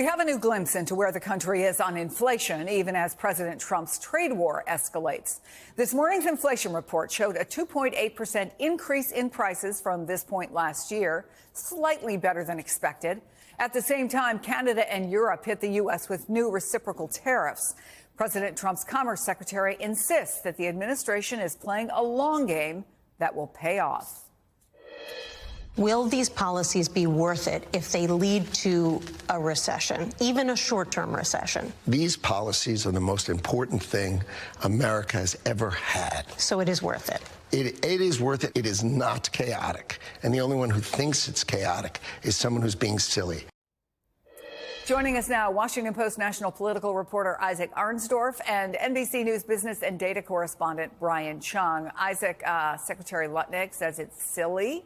We have a new glimpse into where the country is on inflation, even as President Trump's trade war escalates. This morning's inflation report showed a 2.8% increase in prices from this point last year, slightly better than expected. At the same time, Canada and Europe hit the U.S. with new reciprocal tariffs. President Trump's Commerce Secretary insists that the administration is playing a long game that will pay off. Will these policies be worth it if they lead to a recession, even a short-term recession? These policies are the most important thing America has ever had. So it is worth it. It is worth it. It is not chaotic. And the only one who thinks it's chaotic is someone who's being silly. Joining us now, Washington Post national political reporter Isaac Arnsdorf and NBC News business and data correspondent Brian Chung. Isaac, Secretary Lutnick says it's silly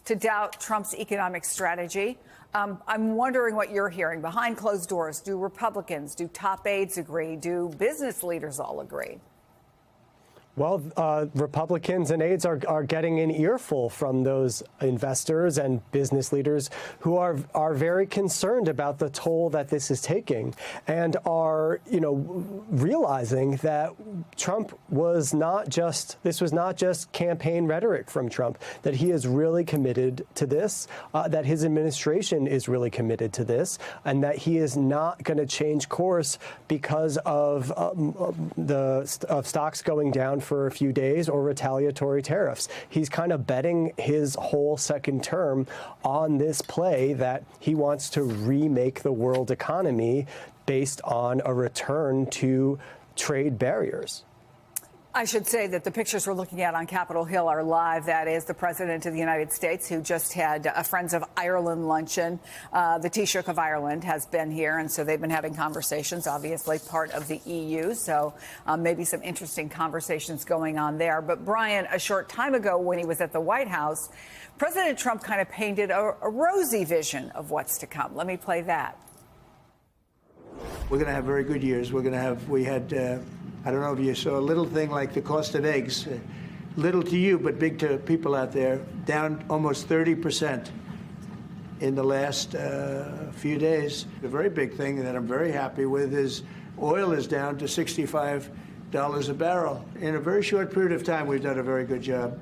to doubt Trump's economic strategy. I'm wondering what you're hearing. Behind closed doors, do Republicans, do top aides agree? Do business leaders all agree? Well, Republicans and aides are getting an earful from those investors and business leaders who are very concerned about the toll that this is taking and are, realizing that this was not just campaign rhetoric from Trump, that he is really committed to this, that his administration is really committed to this, and that he is not going to change course because of stocks going down for a few days or retaliatory tariffs. He's kind of betting his whole second term on this play that he wants to remake the world economy based on a return to trade barriers. I should say that the pictures we're looking at on Capitol Hill are live. That is the President of the United States, who just had a Friends of Ireland luncheon. The Taoiseach of Ireland has been here, and so they've been having conversations, obviously part of the EU. So maybe some interesting conversations going on there. But Brian, a short time ago when he was at the White House, President Trump kind of painted a rosy vision of what's to come. Let me play that. We're going to have very good years. We had I don't know if you saw a little thing like the cost of eggs, little to you, but big to people out there, down almost 30% in the last few days. The very big thing that I'm very happy with is oil is down to $65 a barrel. In a very short period of time, we've done a very good job.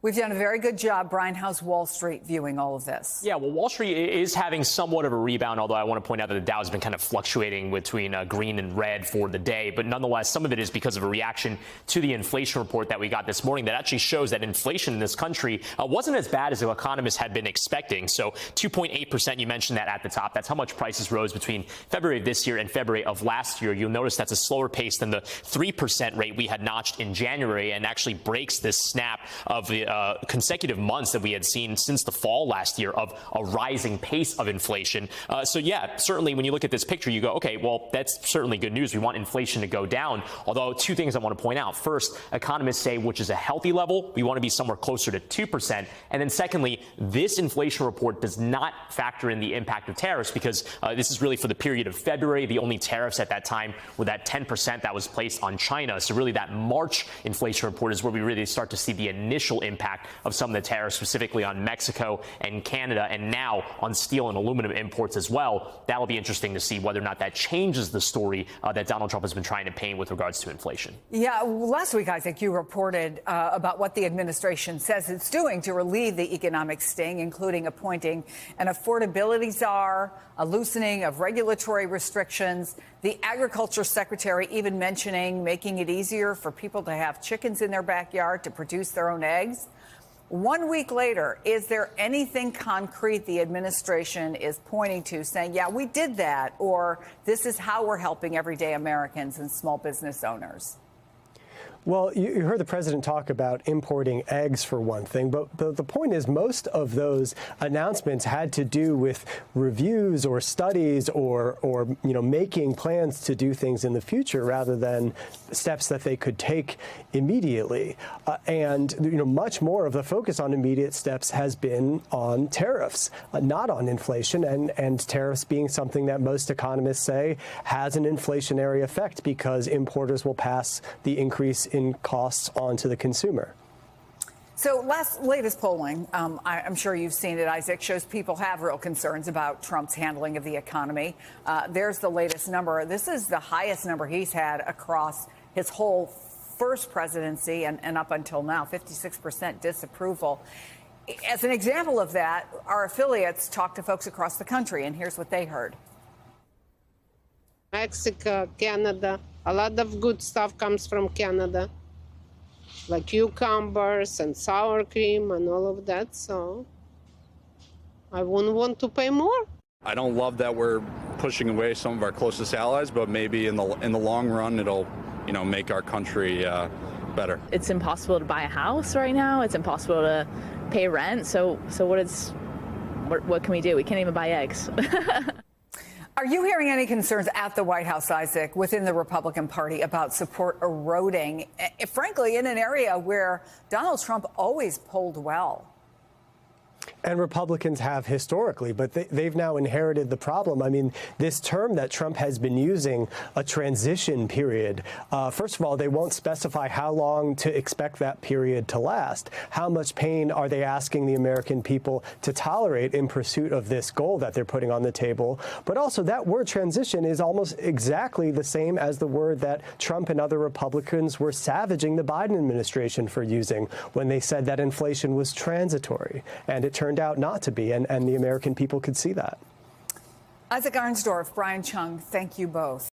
We've done a very good job. Brian, how's Wall Street viewing all of this? Yeah, well, Wall Street is having somewhat of a rebound, although I want to point out that the Dow has been kind of fluctuating between green and red for the day. But nonetheless, some of it is because of a reaction to the inflation report that we got this morning that actually shows that inflation in this country wasn't as bad as the economists had been expecting. So 2.8%, you mentioned that at the top. That's how much prices rose between February of this year and February of last year. You'll notice that's a slower pace than the 3% rate we had notched in January and actually breaks this snap of the consecutive months that we had seen since the fall last year of a rising pace of inflation. So, yeah, certainly when you look at this picture, you go, OK, well, that's certainly good news. We want inflation to go down. Although two things I want to point out. First, economists say which is a healthy level. We want to be somewhere closer to 2%. And then secondly, this inflation report does not factor in the impact of tariffs because this is really for the period of February. The only tariffs at that time were that 10% that was placed on China. So really that March inflation report is where we really start to see the initial impact of some of the tariffs, specifically on Mexico and Canada, and now on steel and aluminum imports as well. That will be interesting to see whether or not that changes the story that Donald Trump has been trying to paint with regards to inflation. Yeah, last week, Isaac, you reported about what the administration says it's doing to relieve the economic sting, including appointing an affordability czar, a loosening of regulatory restrictions, the agriculture secretary even mentioning making it easier for people to have chickens in their backyard to produce their own eggs. 1 week later, is there anything concrete the administration is pointing to saying, yeah, we did that, or this is how we're helping everyday Americans and small business owners? Well, you heard the president talk about importing eggs for one thing, but the point is most of those announcements had to do with reviews or studies or making plans to do things in the future rather than steps that they could take immediately. And much more of the focus on immediate steps has been on tariffs, not on inflation, and tariffs being something that most economists say has an inflationary effect because importers will pass the increase in costs on to the consumer. So latest polling, I'm sure you've seen it, Isaac, shows people have real concerns about Trump's handling of the economy. There's the latest number. This is the highest number he's had across his whole first presidency and up until now, 56% disapproval. As an example of that, our affiliates talked to folks across the country, and here's what they heard. Mexico, Canada, a lot of good stuff comes from Canada, like cucumbers and sour cream and all of that, so I wouldn't want to pay more. I don't love that we're pushing away some of our closest allies, but maybe in the long run it'll, make our country better. It's impossible to buy a house right now. It's impossible to pay rent. So what can we do? We can't even buy eggs. Are you hearing any concerns at the White House, Isaac, within the Republican Party about support eroding, frankly, in an area where Donald Trump always polled well? And Republicans have historically, but they've now inherited the problem. I mean, this term that Trump has been using, a transition period, first of all, they won't specify how long to expect that period to last. How much pain are they asking the American people to tolerate in pursuit of this goal that they're putting on the table? But also, that word transition is almost exactly the same as the word that Trump and other Republicans were savaging the Biden administration for using when they said that inflation was transitory. And it turned out not to be, and the American people could see that. Isaac Arnsdorf, Brian Chung, thank you both.